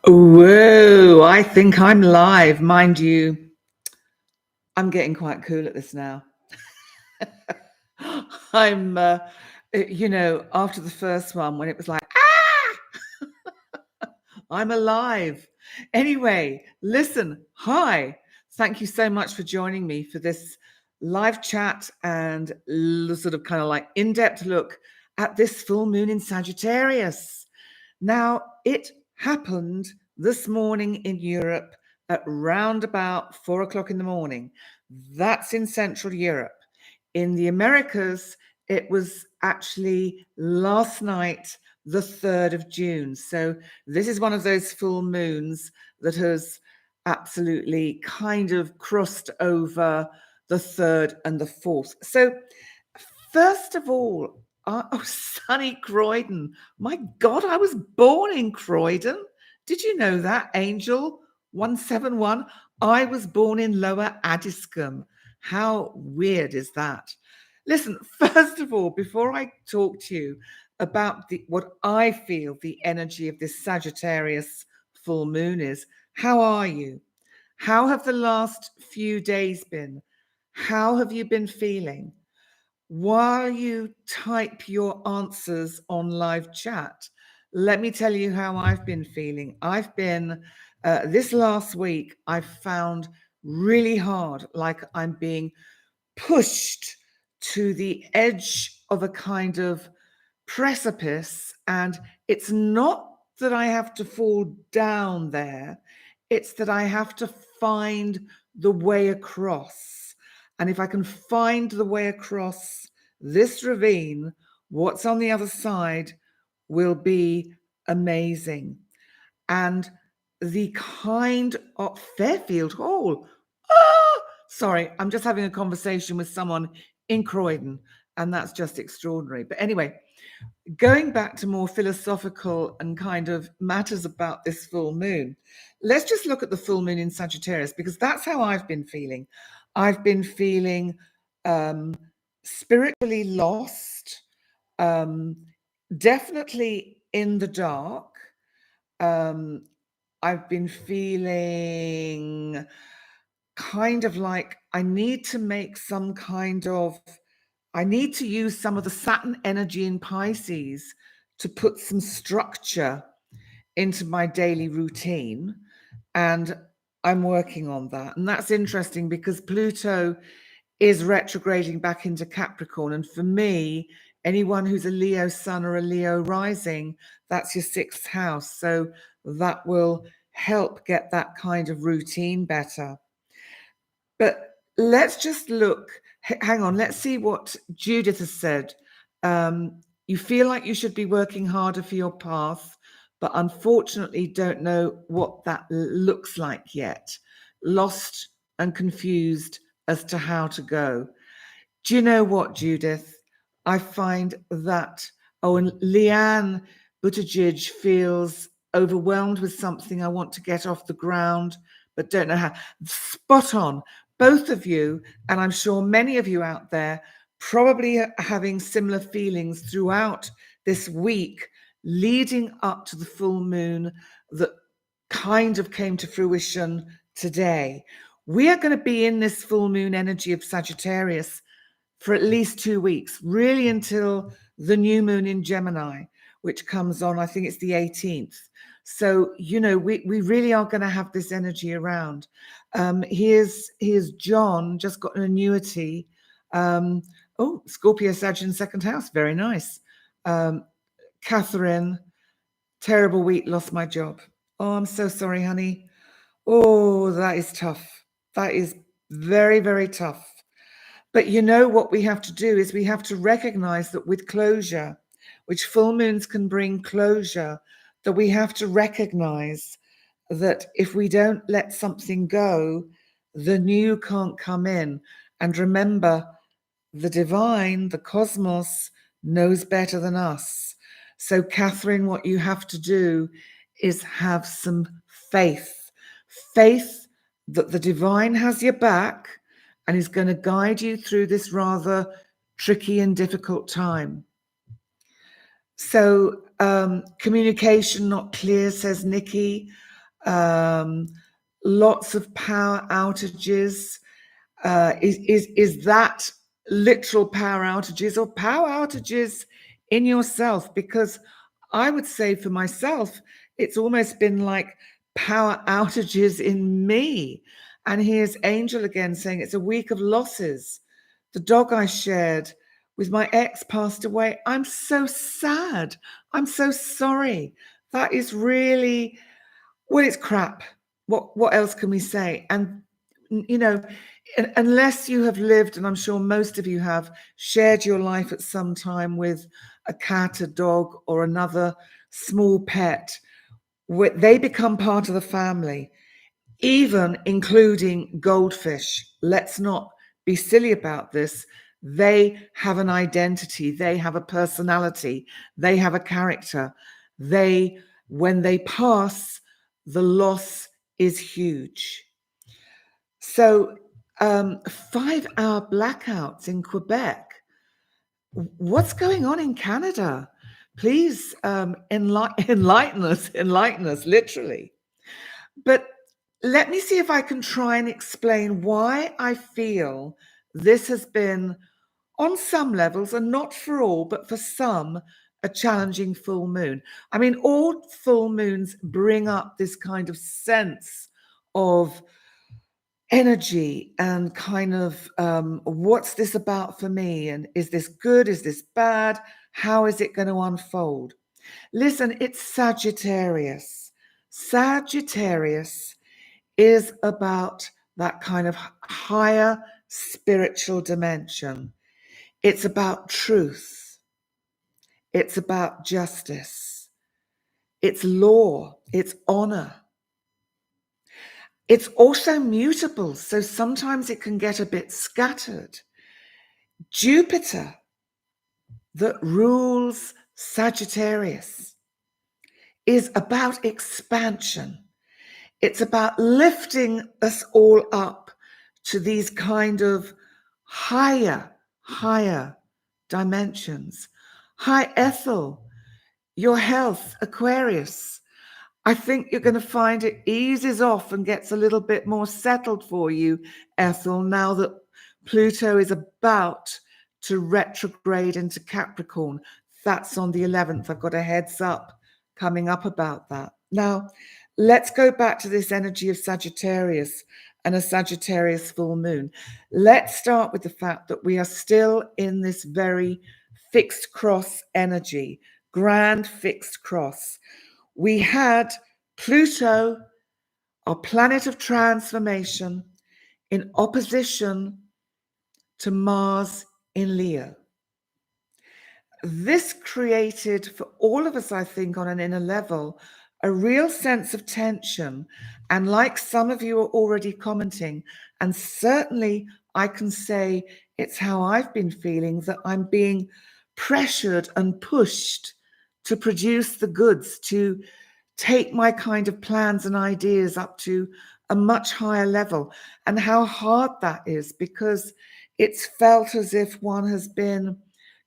Whoa, I think I'm live. Mind you, I'm getting quite cool at this now. I'm, after the first one when it was like, I'm alive. Anyway, listen, hi. Thank you so much for joining me for this live chat and sort of kind of like in-depth look at this full moon in Sagittarius. Now, it happened this morning in Europe at round about 4 o'clock in the morning. That's in Central Europe. In the Americas, it was actually last night, the 3rd of June. So this is one of those full moons that has absolutely kind of crossed over the 3rd and the 4th. So first of all, sunny Croydon. My God, I was born in Croydon. Did you know that, Angel 171? I was born in Lower Addiscombe. How weird is that? Listen, first of all, before I talk to you about what I feel the energy of this Sagittarius full moon is, how are you? How have the last few days been? How have you been feeling? While you type your answers on live chat, let me tell you how I've been feeling. I've been, this last week, I've found really hard, like I'm being pushed to the edge of a kind of precipice. And it's not that I have to fall down there, it's that I have to find the way across. And if I can find the way across this ravine, what's on the other side will be amazing. And the kind of Fairfield Hall. Sorry, I'm just having a conversation with someone in Croydon, and that's just extraordinary. But anyway, going back to more philosophical and kind of matters about this full moon, let's just look at the full moon in Sagittarius, because that's how I've been feeling. I've been feeling spiritually lost, definitely in the dark. I've been feeling kind of like I need to use some of the Saturn energy in Pisces to put some structure into my daily routine. And I'm working on that. And that's interesting because Pluto is retrograding back into Capricorn. And for me, anyone who's a Leo sun or a Leo rising, that's your 6th house. So that will help get that kind of routine better. But let's just look. Hang on, let's see what Judith has said. You feel like you should be working harder for your path, but unfortunately don't know what that looks like yet. Lost and confused as to how to go. Do you know what, Judith? I find that, and Leanne Buttigieg feels overwhelmed with something. I want to get off the ground, but don't know how. Spot on. Both of you, and I'm sure many of you out there, probably are having similar feelings throughout this week leading up to the full moon that kind of came to fruition today. We are going to be in this full moon energy of Sagittarius for at least 2 weeks, really until the new moon in Gemini, which comes on, I think it's the 18th. So, we really are going to have this energy around. Here's John, just got an annuity. Scorpio, Sagittarius, 2nd house, very nice. Catherine, terrible week, lost my job. Oh, I'm so sorry, honey. Oh, that is tough. That is very, very tough. But what we have to do is we have to recognize that with closure, which full moons can bring closure, that we have to recognize that if we don't let something go, the new can't come in. And remember, the divine, the cosmos, knows better than us. So, Catherine, what you have to do is have some faith. Faith that the divine has your back and is going to guide you through this rather tricky and difficult time. So, communication not clear, says Nikki. um, lots of power outages. Is that literal power outages or power outages in yourself? Because I would say for myself, it's almost been like power outages in me. And here's Angel again saying it's a week of losses. The dog I shared with my ex passed away. I'm so sad. I'm so sorry. That is really, well, it's crap. What else can we say? And you know, unless you have lived, and I'm sure most of you have, shared your life at some time with a cat, a dog, or another small pet, they become part of the family, even including goldfish. Let's not be silly about this. They have an identity, they have a personality, they have a character. When they pass, the loss is huge. So 5-hour blackouts in Quebec. What's going on in Canada? Please enlighten us, literally. But let me see if I can try and explain why I feel this has been, on some levels, and not for all, but for some, a challenging full moon. I mean, all full moons bring up this kind of sense of energy and kind of what's this about for me? And is this good? Is this bad? How is it going to unfold? Listen, it's Sagittarius. Sagittarius is about that kind of higher spiritual dimension. It's about truth. It's about justice. It's law. It's honor. It's also mutable, so sometimes it can get a bit scattered. Jupiter, that rules Sagittarius, is about expansion. It's about lifting us all up to these kind of higher dimensions. Hi, Ethel, your health, Aquarius. I think you're going to find it eases off and gets a little bit more settled for you, Ethel, now that Pluto is about to retrograde into Capricorn. That's on the 11th. I've got a heads up coming up about that. Now, let's go back to this energy of Sagittarius and a Sagittarius full moon. Let's start with the fact that we are still in this very fixed cross energy, grand fixed cross. We had Pluto, our planet of transformation, in opposition to Mars in Leo. This created for all of us, I think, on an inner level, a real sense of tension. And like some of you are already commenting, and certainly I can say it's how I've been feeling, that I'm being pressured and pushed to produce the goods, to take my kind of plans and ideas up to a much higher level, and how hard that is, because it's felt as if one has been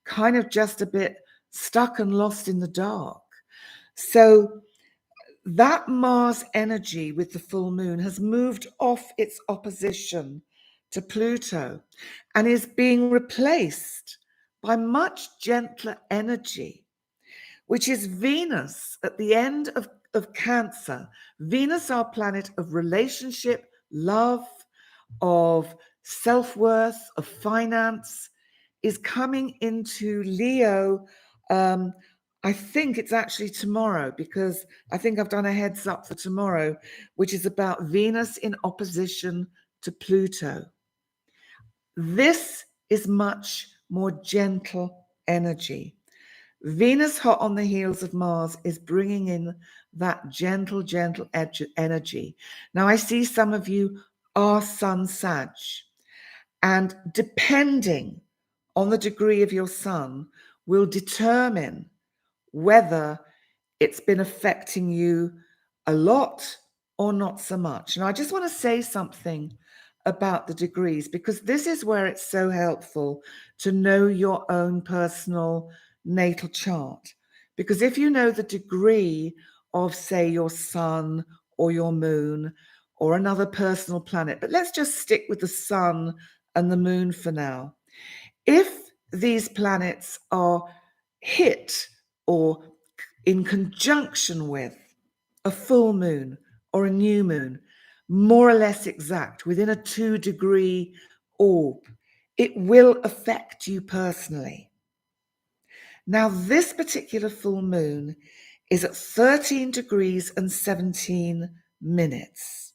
kind of just a bit stuck and lost in the dark. So that Mars energy with the full moon has moved off its opposition to Pluto and is being replaced by much gentler energy, which is Venus at the end of Cancer. Venus, our planet of relationship, love, of self-worth, of finance, is coming into Leo. I think it's actually tomorrow, because I think I've done a heads up for tomorrow, which is about Venus in opposition to Pluto. This is much more gentle energy. Venus, hot on the heels of Mars, is bringing in that gentle energy. Now, I see some of you are Sun Sag, and depending on the degree of your Sun will determine whether it's been affecting you a lot or not so much. And I just want to say something about the degrees, because this is where it's so helpful to know your own personal natal chart. Because if you know the degree of, say, your Sun or your moon or another personal planet, but let's just stick with the sun and the moon for now. If these planets are hit or in conjunction with a full moon or a new moon, more or less exact, within a 2-degree orb, it will affect you personally. Now, this particular full moon is at 13 degrees and 17 minutes.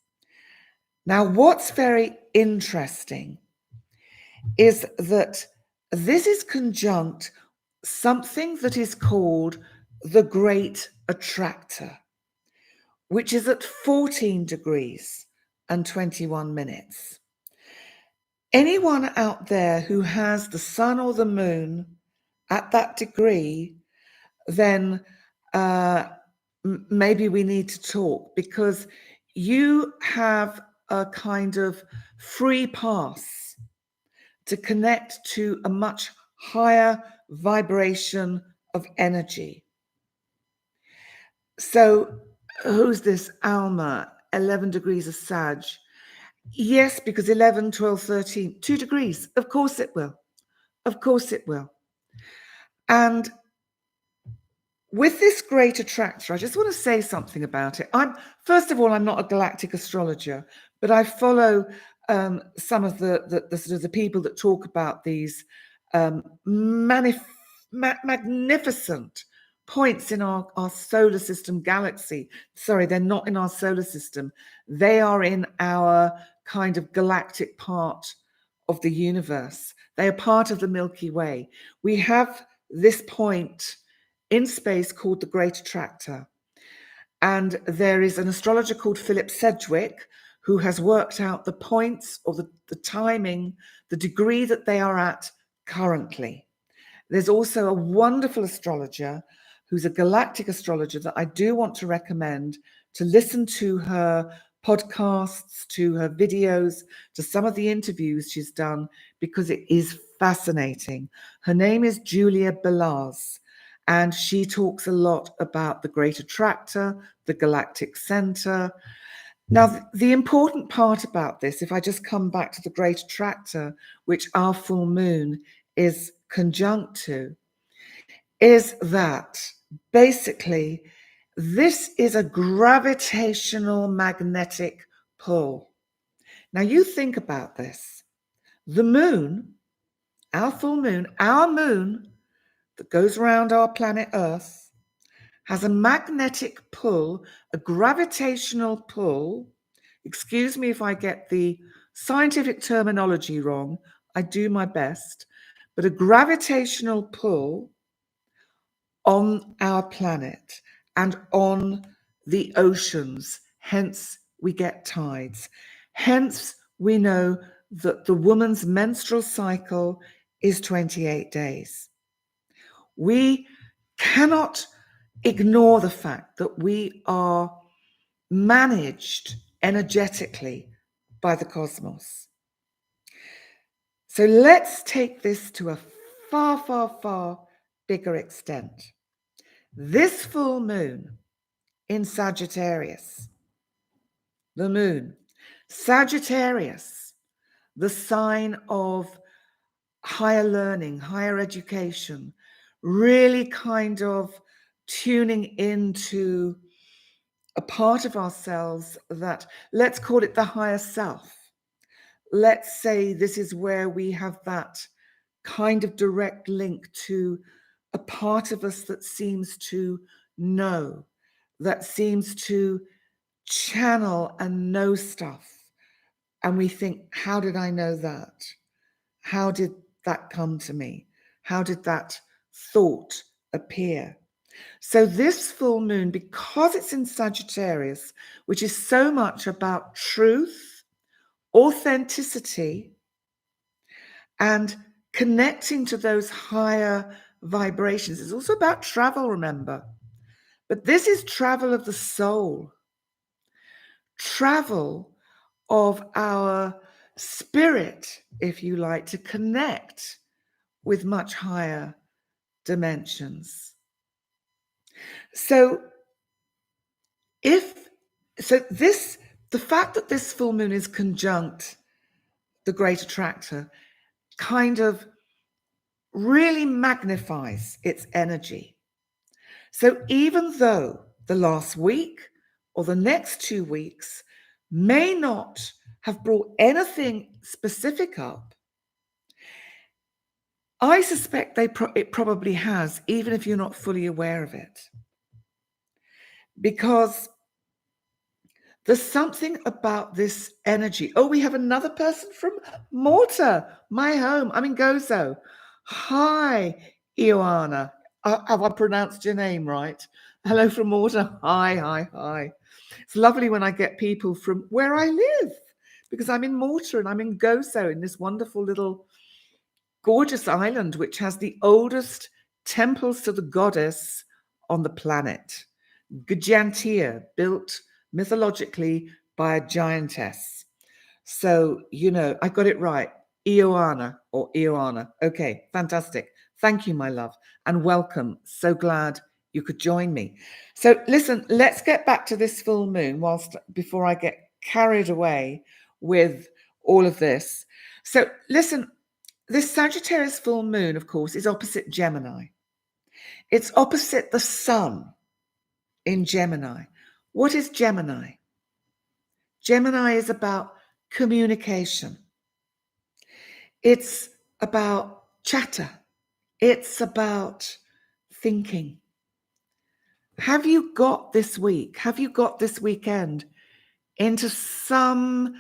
Now, what's very interesting is that this is conjunct something that is called the Great Attractor, which is at 14 degrees and 21 minutes. Anyone out there who has the sun or the moon at that degree, then maybe we need to talk, because you have a kind of free pass to connect to a much higher vibration of energy. So who's this? Alma, 11 degrees of Sag. Yes, because 11, 12, 13, 2 degrees. Of course it will. Of course it will. And with this great attractor, I just want to say something about it. First of all, I'm not a galactic astrologer, but I follow some of the sort of the people that talk about these magnificent points in our solar system galaxy. Sorry, they're not in our solar system. They are in our kind of galactic part of the universe. They are part of the Milky Way. We have this point in space called the Great Attractor. And there is an astrologer called Philip Sedgwick who has worked out the points or the timing, the degree that they are at currently. There's also a wonderful astrologer who's a galactic astrologer that I do want to recommend to listen to her podcasts, to her videos, to some of the interviews she's done, because it is fascinating. Her name is Julia Belaz, and she talks a lot about the Great Attractor, the Galactic Center. Now, the important part about this, if I just come back to the Great Attractor, which our full moon is conjunct to, is that basically this is a gravitational magnetic pull. Now, you think about this. The moon, our full moon, our moon that goes around our planet Earth, has a magnetic pull, a gravitational pull. Excuse me if I get the scientific terminology wrong. I do my best. But a gravitational pull on our planet and on the oceans. Hence, we get tides. Hence, we know that the woman's menstrual cycle is 28 days. We cannot ignore the fact that we are managed energetically by the cosmos. So let's take this to a far, far, far bigger extent. This full moon in Sagittarius, the moon, Sagittarius, the sign of higher learning, higher education, really kind of tuning into a part of ourselves that, let's call it the higher self. Let's say this is where we have that kind of direct link to a part of us that seems to know, that seems to channel and know stuff. And we think, how did I know that? How did that come to me? How did that thought appear? So this full moon, because it's in Sagittarius, which is so much about truth, authenticity, and connecting to those higher vibrations. It's also about travel, remember. But this is travel of the soul, travel of our spirit, if you like, to connect with much higher dimensions. So So the fact that this full moon is conjunct the great attractor kind of really magnifies its energy. So even though the last week or the next 2 weeks may not have brought anything specific up, I suspect it probably has, even if you're not fully aware of it. Because there's something about this energy. Oh, we have another person from Malta, my home. I'm in Gozo. Hi, Ioana. Have I pronounced your name right? Hello from Malta. Hi. It's lovely when I get people from where I live, because I'm in Malta and I'm in Gozo, in this wonderful little gorgeous island, which has the oldest temples to the goddess on the planet. Gigantea, built mythologically by a giantess. So, I got it right. Ioana or Ioana. Okay, fantastic. Thank you, my love, and welcome. So glad you could join me. So listen, let's get back to this full moon before I get carried away with all of this. So listen, this Sagittarius full moon, of course, is opposite Gemini. It's opposite the sun in Gemini. What is Gemini? Gemini is about communication. It's about chatter. It's about thinking. Have you got this weekend into some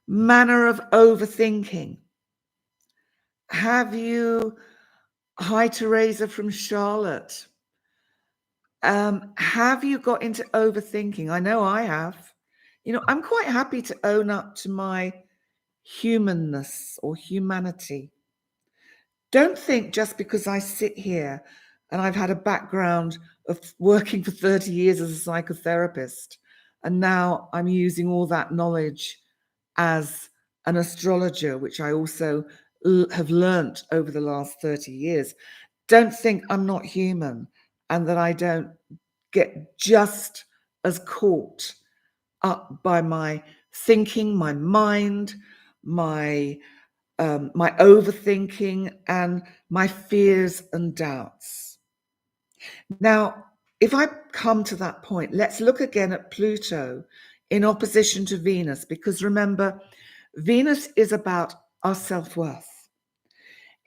manner of overthinking? Have you, hi Teresa from Charlotte, have you got into overthinking? I know I have. I'm quite happy to own up to my humanness or humanity. Don't think just because I sit here and I've had a background of working for 30 years as a psychotherapist, and now I'm using all that knowledge as an astrologer, which I also have learnt over the last 30 years. Don't think I'm not human and that I don't get just as caught up by my thinking, my mind, my overthinking, and my fears and doubts. Now, if I come to that point, let's look again at Pluto in opposition to Venus, because remember, Venus is about our self-worth.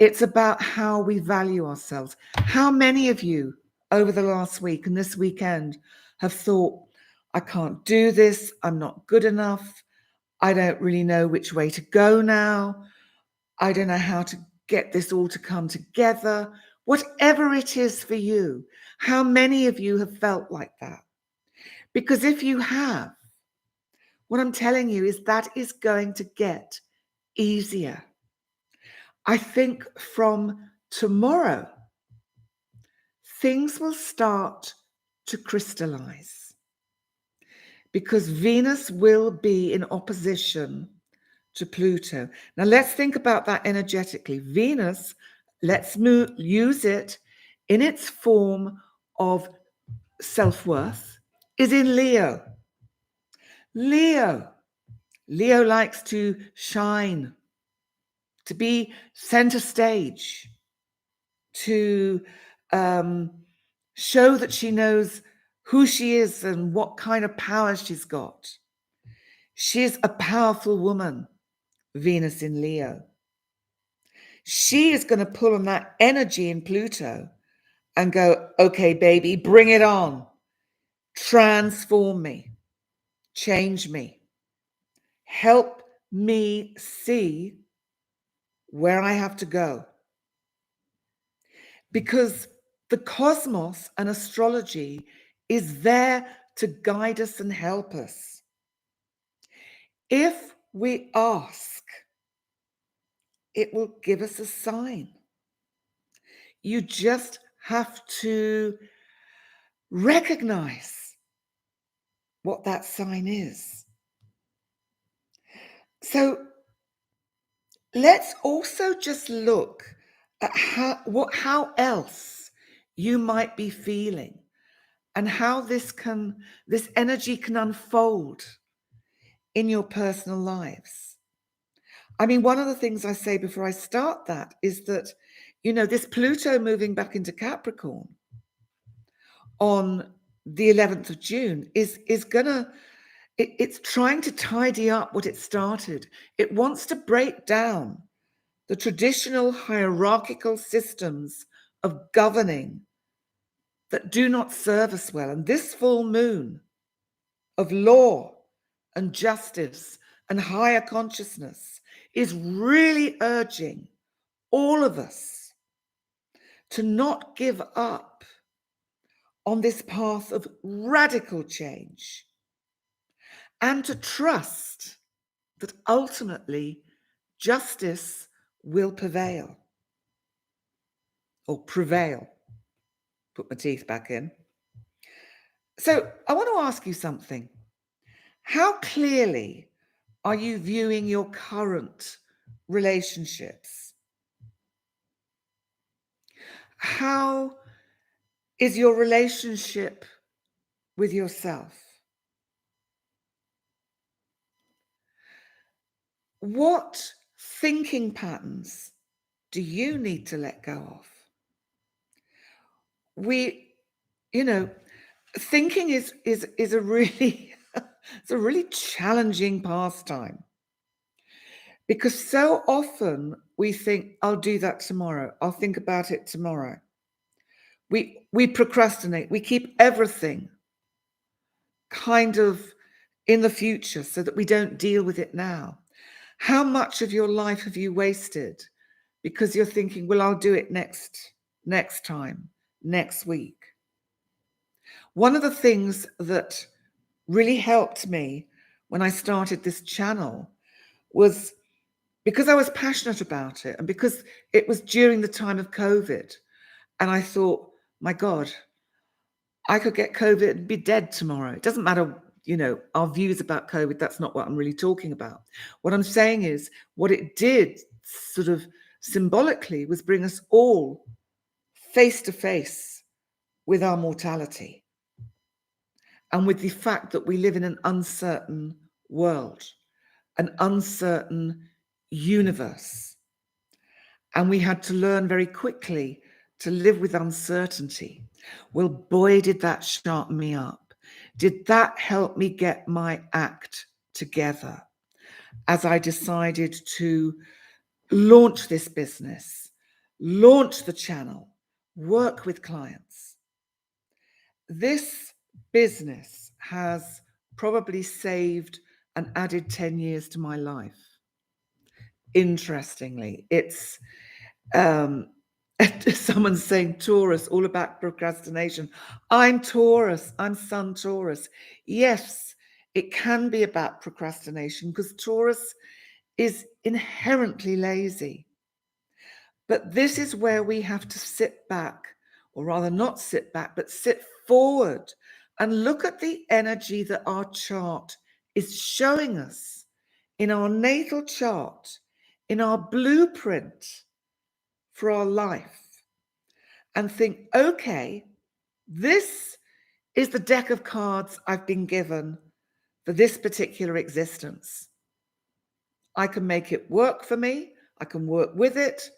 It's about how we value ourselves. How many of you over the last week and this weekend have thought, I can't do this, I'm not good enough, I don't really know which way to go now, I don't know how to get this all to come together. Whatever it is for you, how many of you have felt like that? Because if you have, what I'm telling you is that is going to get easier. I think from tomorrow, things will start to crystallize because Venus will be in opposition to Pluto. Now let's think about that energetically. Venus, let's use it in its form of self-worth, is in Leo. Leo likes to shine, to be center stage, to show that she knows who she is and what kind of power she's got. She's a powerful woman, Venus in Leo. She is going to pull on that energy in Pluto and go, okay, baby, bring it on. Transform me. Change me. Help me see where I have to go. Because the cosmos and astrology is there to guide us and help us. If we ask, it will give us a sign. You just have to recognize what that sign is. So let's also just look at how else you might be feeling and how this energy can unfold in your personal lives. I mean, one of the things I say before I start that is that, this Pluto moving back into Capricorn on the 11th of June is it's trying to tidy up what it started. It wants to break down the traditional hierarchical systems of governing that do not serve us well. And this full moon of law and justice and higher consciousness is really urging all of us to not give up on this path of radical change and to trust that ultimately justice will prevail. Or prevail. Put my teeth back in. So I want to ask you something. How clearly are you viewing your current relationships? How is your relationship with yourself? What thinking patterns do you need to let go of? Thinking is a really it's a really challenging pastime, because so often we think, I'll do that tomorrow. I'll think about it tomorrow. We procrastinate. We keep everything kind of in the future so that we don't deal with it now. How much of your life have you wasted because you're thinking, well, I'll do it next time, next week? One of the things that really helped me when I started this channel was because I was passionate about it and because it was during the time of COVID. And I thought, my God, I could get COVID and be dead tomorrow. It doesn't matter, our views about COVID. That's not what I'm really talking about. What I'm saying is what it did sort of symbolically was bring us all face to face with our mortality and with the fact that we live in an uncertain world, an uncertain universe. And we had to learn very quickly to live with uncertainty. Well, boy, did that sharpen me up. Did that help me get my act together as I decided to launch this business, launch the channel, work with clients. This business has probably saved and added 10 years to my life. Interestingly, it's someone's saying Taurus, all about procrastination. I'm Taurus, I'm Sun Taurus. Yes, it can be about procrastination because Taurus is inherently lazy. But this is where we have to sit back, or rather not sit back, but sit forward and look at the energy that our chart is showing us in our natal chart, in our blueprint for our life, and think, okay, this is the deck of cards I've been given for this particular existence. I can make it work for me, I can work with it,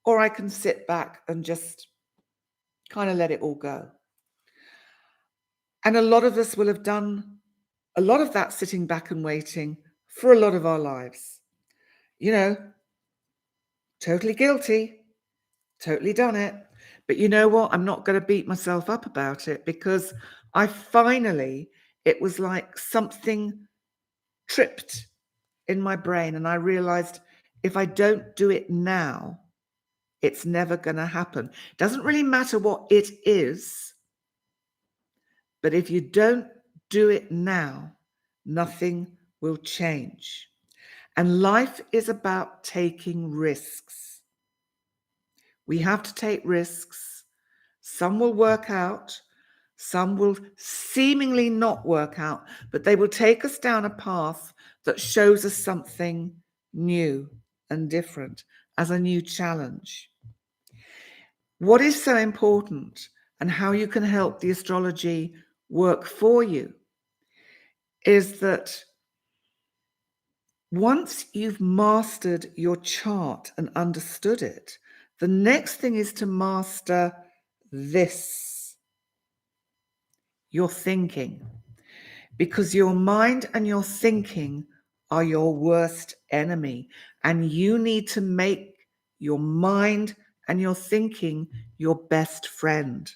or I can sit back and just kind of let it all go. And a lot of us will have done a lot of that sitting back and waiting for a lot of our lives. Totally guilty, totally done it. But you know what? I'm not going to beat myself up about it because it was like something tripped in my brain. And I realized if I don't do it now, it's never going to happen. It doesn't really matter what it is, but if you don't do it now, nothing will change. And life is about taking risks. We have to take risks. Some will work out. Some will seemingly not work out, but they will take us down a path that shows us something new and different as a new challenge. What is so important, and how you can help the astrology work for you is that once you've mastered your chart and understood it, the next thing is to master this, your thinking, because your mind and your thinking are your worst enemy, and you need to make your mind and your thinking your best friend.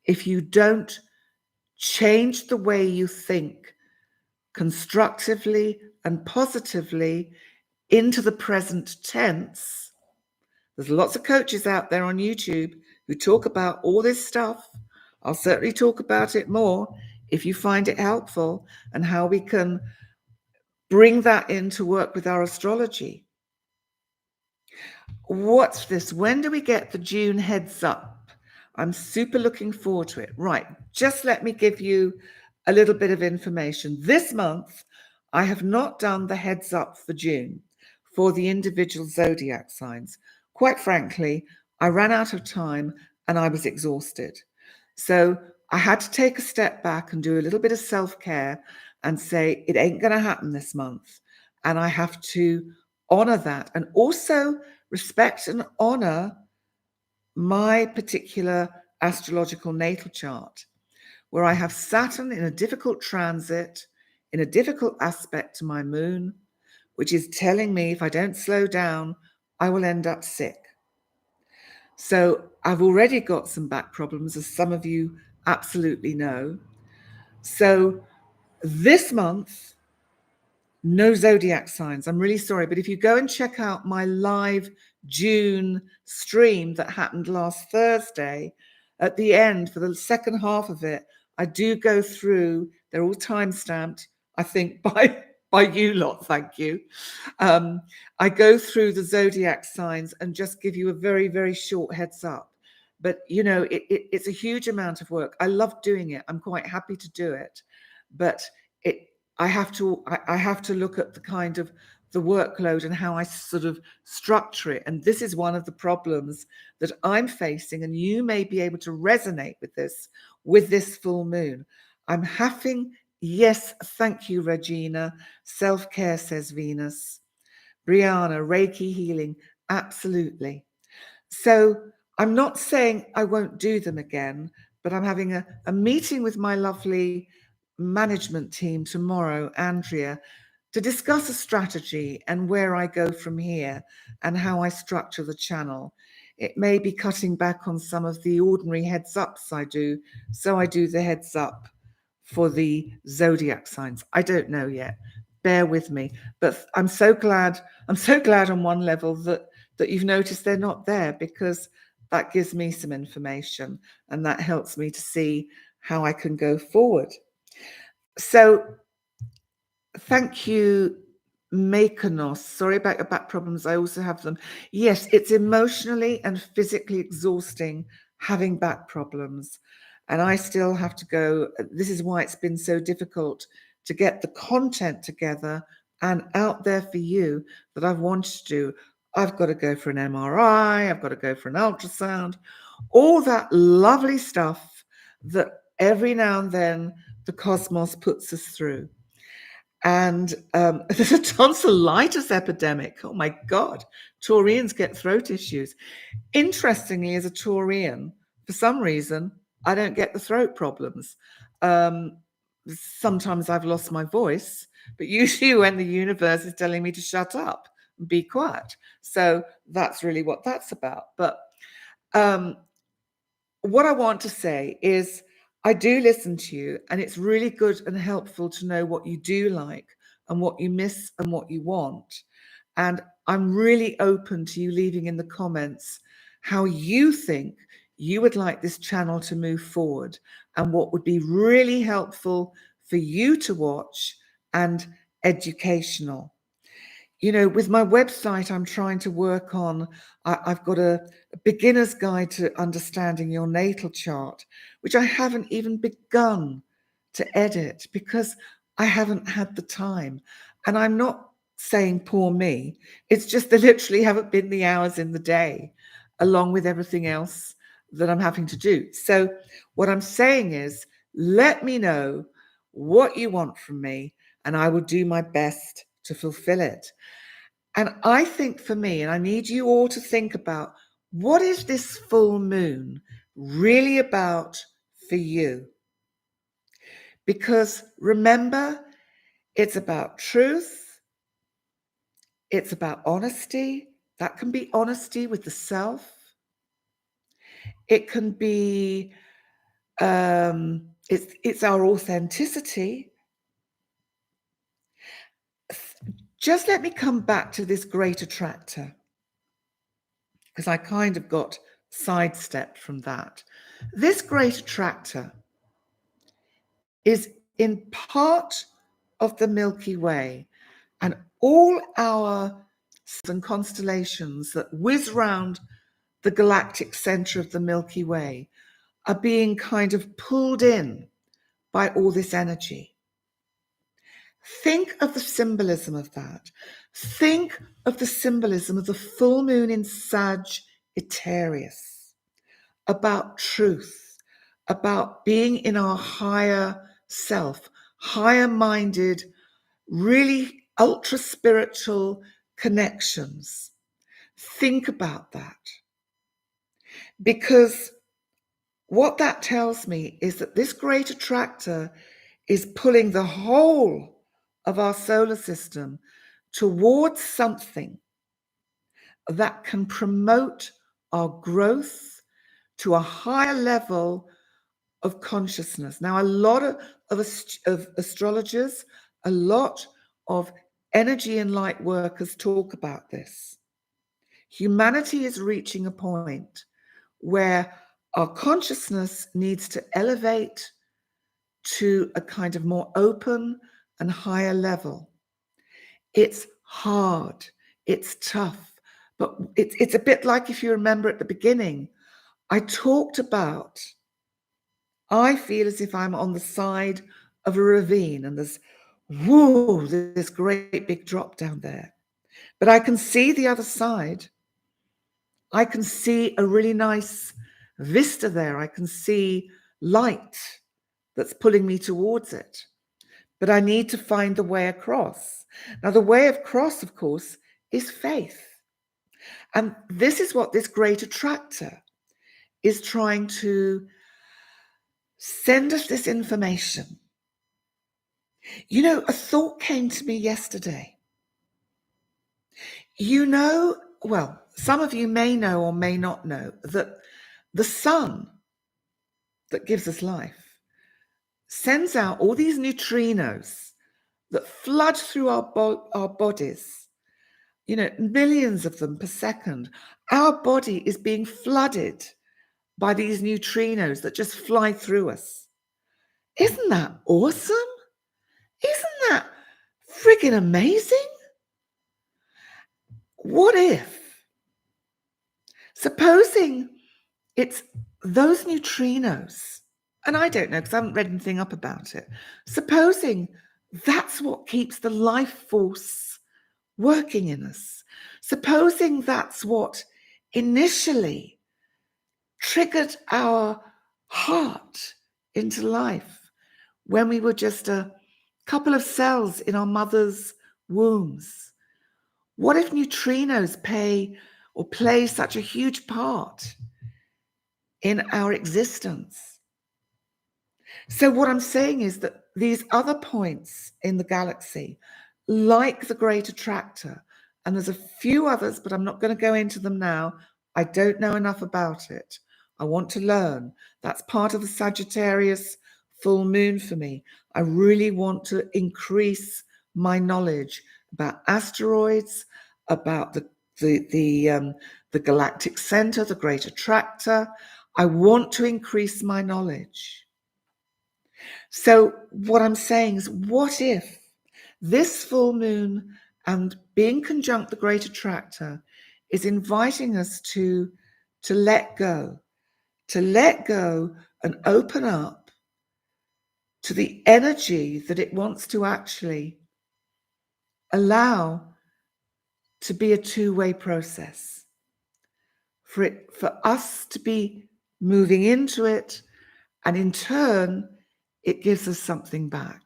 If you don't change the way you think constructively and positively into the present tense, there's lots of coaches out there on YouTube who talk about all this stuff. I'll certainly talk about it more if you find it helpful, and how we can bring that in to work with our astrology. What's this? When do we get the June heads up? I'm super looking forward to it. Right, just let me give you a little bit of information. This month, I have not done the heads up for June for the individual zodiac signs. Quite frankly, I ran out of time and I was exhausted. So I had to take a step back and do a little bit of self-care and say, it ain't going to happen this month. And I have to honor that and also respect and honor my particular astrological natal chart, where I have Saturn in a difficult transit, in a difficult aspect to my moon, which is telling me if I don't slow down, I will end up sick. So I've already got some back problems, as some of you absolutely know. So this month, no zodiac signs. I'm really sorry, but if you go and check out my live June stream that happened last Thursday, at the end, for the second half of it, I do go through, they're all time-stamped, I think, by you lot, thank you. I go through the zodiac signs and just give you a very, very short heads up. But, you know, it's a huge amount of work. I love doing it. I'm quite happy to do it. But I have to look at the kind of the workload and how I sort of structure it. And this is one of the problems that I'm facing, and you may be able to resonate with this full moon. I'm having, yes, thank you, Regina. Self-care, says Venus. Brianna, Reiki healing, absolutely. So I'm not saying I won't do them again, but I'm having a meeting with my lovely management team tomorrow, Andrea, to discuss a strategy and where I go from here and how I structure the channel. It may be cutting back on some of the ordinary heads ups I do. So I do the heads up for the zodiac signs. I don't know yet. Bear with me. But I'm so glad on one level that you've noticed they're not there, because that gives me some information and that helps me to see how I can go forward. So thank you, Mykonos. Sorry about your back problems. I also have them. Yes, it's emotionally and physically exhausting having back problems. And I still have to go. This is why it's been so difficult to get the content together and out there for you that I've wanted to do. I've got to go for an MRI. I've got to go for an ultrasound. All that lovely stuff that every now and then the cosmos puts us through. And there's a tonsillitis epidemic. Oh my God, Taurians get throat issues. Interestingly, as a Taurian, for some reason, I don't get the throat problems. Sometimes I've lost my voice, but usually when the universe is telling me to shut up and be quiet. So that's really what that's about. But what I want to say is, I do listen to you, and it's really good and helpful to know what you do like and what you miss and what you want. And I'm really open to you leaving in the comments how you think you would like this channel to move forward and what would be really helpful for you to watch and educational. You know, with my website, I'm trying to work on, I've got a beginner's guide to understanding your natal chart, which I haven't even begun to edit because I haven't had the time. And I'm not saying poor me. It's just there literally haven't been the hours in the day, along with everything else that I'm having to do. So what I'm saying is, let me know what you want from me, and I will do my best to fulfill it. And I think for me, and I need you all to think about, what is this full moon really about for you? Because remember, it's about truth. It's about honesty. That can be honesty with the self. It can be, it's our authenticity. Just let me come back to this great attractor, because I kind of got sidestepped from that. This great attractor is in part of the Milky Way, and all our and constellations that whiz round the galactic center of the Milky Way are being kind of pulled in by all this energy. Think of the symbolism of that. Think of the symbolism of the full moon in Sagittarius, about truth, about being in our higher self, higher minded, really ultra spiritual connections. Think about that. Because what that tells me is that this great attractor is pulling the whole of our solar system towards something that can promote our growth to a higher level of consciousness. Now, a lot of astrologers, a lot of energy and light workers talk about this. Humanity is reaching a point where our consciousness needs to elevate to a kind of more open and higher level. It's hard, it's tough, but it's a bit like, if you remember at the beginning, I talked about, I feel as if I'm on the side of a ravine and there's this great big drop down there. But I can see the other side. I can see a really nice vista there. I can see light that's pulling me towards it. But I need to find the way across. Now, the way across, of course, is faith. And this is what this great attractor is trying to send us, this information. You know, a thought came to me yesterday. You know, well, some of you may know or may not know that the sun that gives us life sends out all these neutrinos that flood through our bodies, you know, millions of them per second. Our body is being flooded by these neutrinos that just fly through us. Isn't that awesome? Isn't that friggin' amazing? What if, supposing it's those neutrinos, and I don't know because I haven't read anything up about it, supposing that's what keeps the life force working in us, supposing that's what initially triggered our heart into life when we were just a couple of cells in our mother's wombs. What if neutrinos play such a huge part in our existence? So what I'm saying is that these other points in the galaxy, like the great attractor, and there's a few others, but I'm not going to go into them now. I don't know enough about it. I want to learn. That's part of the Sagittarius full moon for me. I really want to increase my knowledge about asteroids, about the galactic center, the great attractor. I want to increase my knowledge. So what I'm saying is, what if this full moon and being conjunct the great attractor is inviting us to let go and open up to the energy that it wants to actually allow to be a two-way process, for us to be moving into it, and in turn, it gives us something back.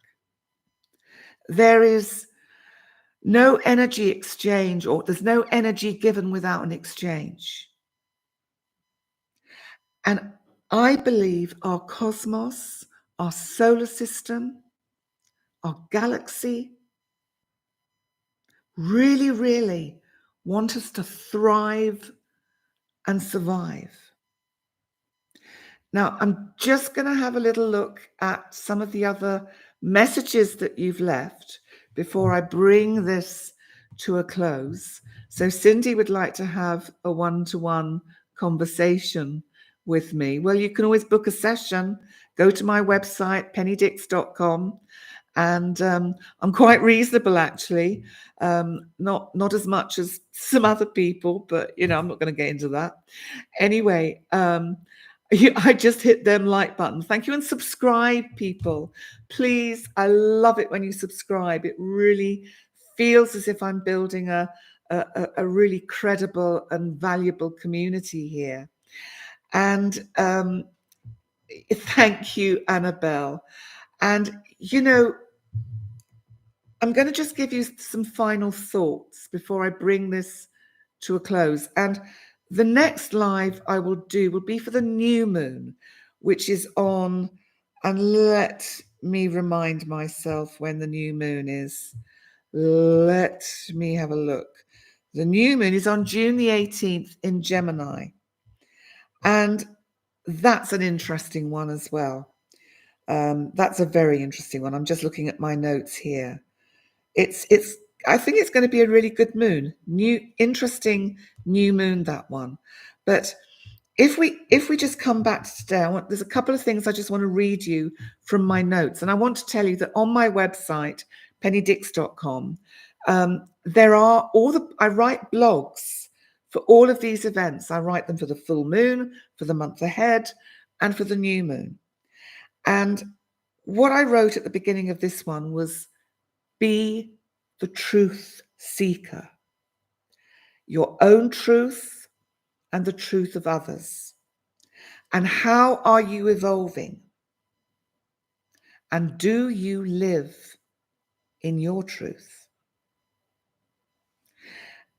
There is no energy exchange, or there's no energy given without an exchange. And I believe our cosmos, our solar system, our galaxy really, really want us to thrive and survive. Now, I'm just going to have a little look at some of the other messages that you've left before I bring this to a close. So Cindy would like to have a one-to-one conversation with me. Well, you can always book a session. Go to my website, pennydix.com. And I'm quite reasonable, actually. Not as much as some other people, but, I'm not going to get into that. Anyway, I just hit them like button. Thank you. And subscribe, people. Please, I love it when you subscribe. It really feels as if I'm building a really credible and valuable community here. And thank you, Annabelle. And, I'm going to just give you some final thoughts before I bring this to a close. And the next live I will do will be for the new moon, which is on, and let me remind myself when the new moon is. Let me have a look. The new moon is on June the 18th in Gemini. And that's an interesting one as well. That's a very interesting one. I'm just looking at my notes here. I think it's going to be a really good moon. Interesting new moon, that one. But if we just come back to today, there's a couple of things I just want to read you from my notes. And I want to tell you that on my website, pennydix.com, I write blogs for all of these events. I write them for the full moon, for the month ahead, and for the new moon. And what I wrote at the beginning of this one was, be the truth seeker, your own truth and the truth of others. And how are you evolving? And do you live in your truth?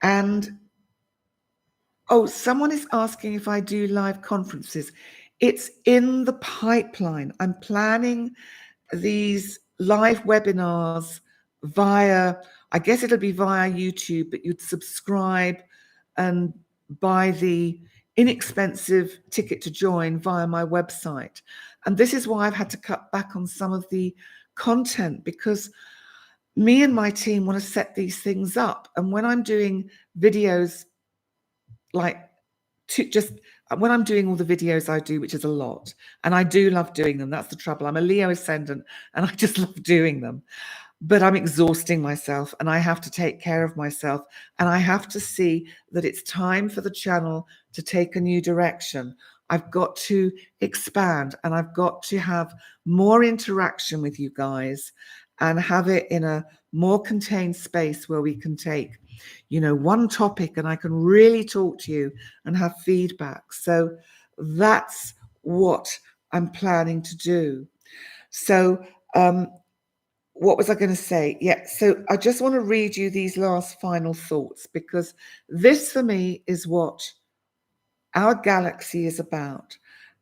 And, someone is asking if I do live conferences. It's in the pipeline. I'm planning these live webinars I guess it'll be via YouTube, but you'd subscribe and buy the inexpensive ticket to join via my website. And this is why I've had to cut back on some of the content, because me and my team want to set these things up. And when I'm doing videos, when I'm doing all the videos I do, which is a lot, and I do love doing them. That's the trouble. I'm a Leo ascendant and I just love doing them. But I'm exhausting myself and I have to take care of myself, and I have to see that it's time for the channel to take a new direction. I've got to expand and I've got to have more interaction with you guys and have it in a more contained space where we can take, one topic and I can really talk to you and have feedback. So that's what I'm planning to do. So, what was I going to say? Yeah, so I just want to read you these last final thoughts, because this for me is what our galaxy is about.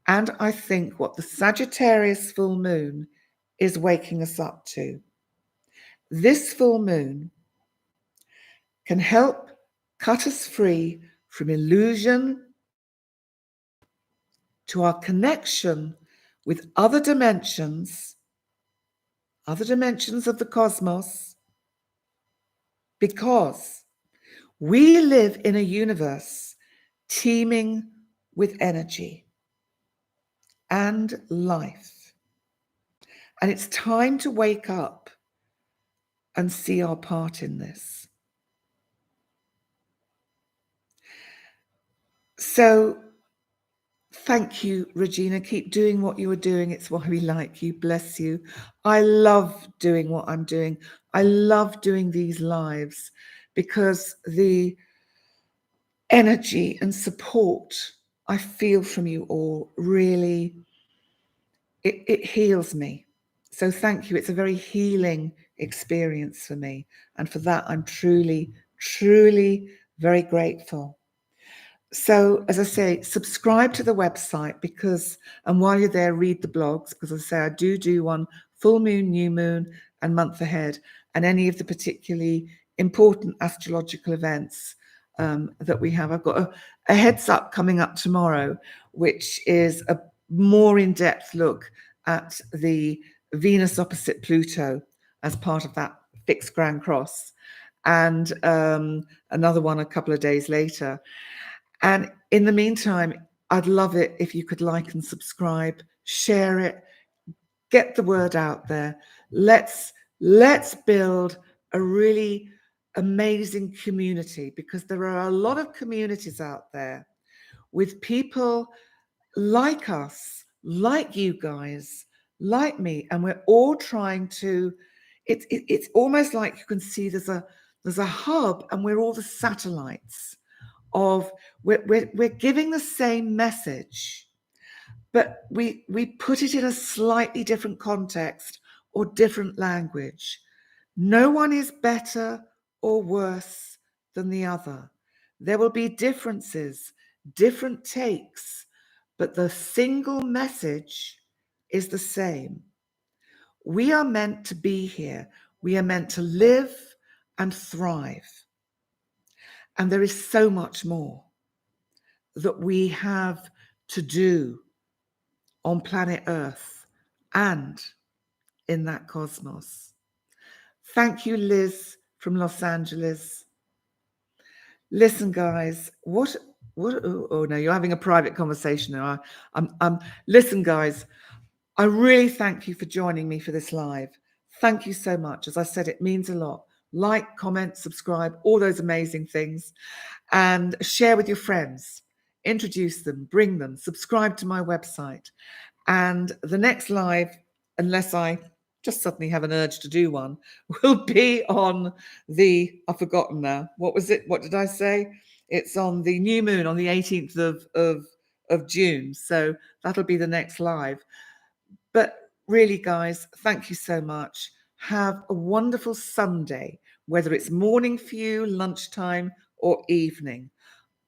And I think what the Sagittarius full moon is waking us up to. This full moon can help cut us free from illusion to our connection with other dimensions of the cosmos, because we live in a universe teeming with energy and life. And it's time to wake up and see our part in this. So thank you, Regina. Keep doing what you are doing. It's why we like you. Bless you. I love doing what I'm doing. I love doing these lives because the energy and support I feel from you all really, it heals me. So thank you. It's a very healing experience for me. And for that, I'm truly, truly very grateful. So, as I say, subscribe to the website and while you're there, read the blogs, because as I say, I do one full moon, new moon, and month ahead, and any of the particularly important astrological events that we have. I've got a heads up coming up tomorrow, which is a more in-depth look at the Venus opposite Pluto as part of that fixed Grand Cross, and another one a couple of days later. And in the meantime, I'd love it if you could like and subscribe, share it, get the word out there. Let's build a really amazing community, because there are a lot of communities out there with people like us, like you guys, like me, and we're all trying to. It's almost like you can see there's a hub, and we're all the satellites of we're giving the same message, but we put it in a slightly different context or different language. No one is better or worse than the other. There will be differences, different takes, but the single message is the same. We are meant to be here. We are meant to live and thrive. And there is so much more that we have to do on planet Earth and in that cosmos. Thank you, Liz from Los Angeles. Listen, guys, what? Oh no, you're having a private conversation now. Listen, guys, I really thank you for joining me for this live. Thank you so much. As I said, it means a lot. Like, comment, subscribe, all those amazing things, and share with your friends. Introduce them, bring them, subscribe to my website. And the next live, unless I just suddenly have an urge to do one, will be on I've forgotten now. What was it? What did I say? It's on the new moon on the 18th of June. So that'll be the next live. But really, guys, thank you so much. Have a wonderful Sunday, whether it's morning for you, lunchtime, or evening.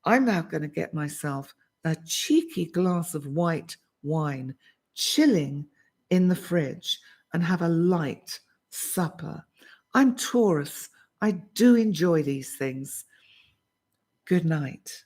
I'm now going to get myself a cheeky glass of white wine, chilling in the fridge, and have a light supper. I'm Taurus. I do enjoy these things. Good night.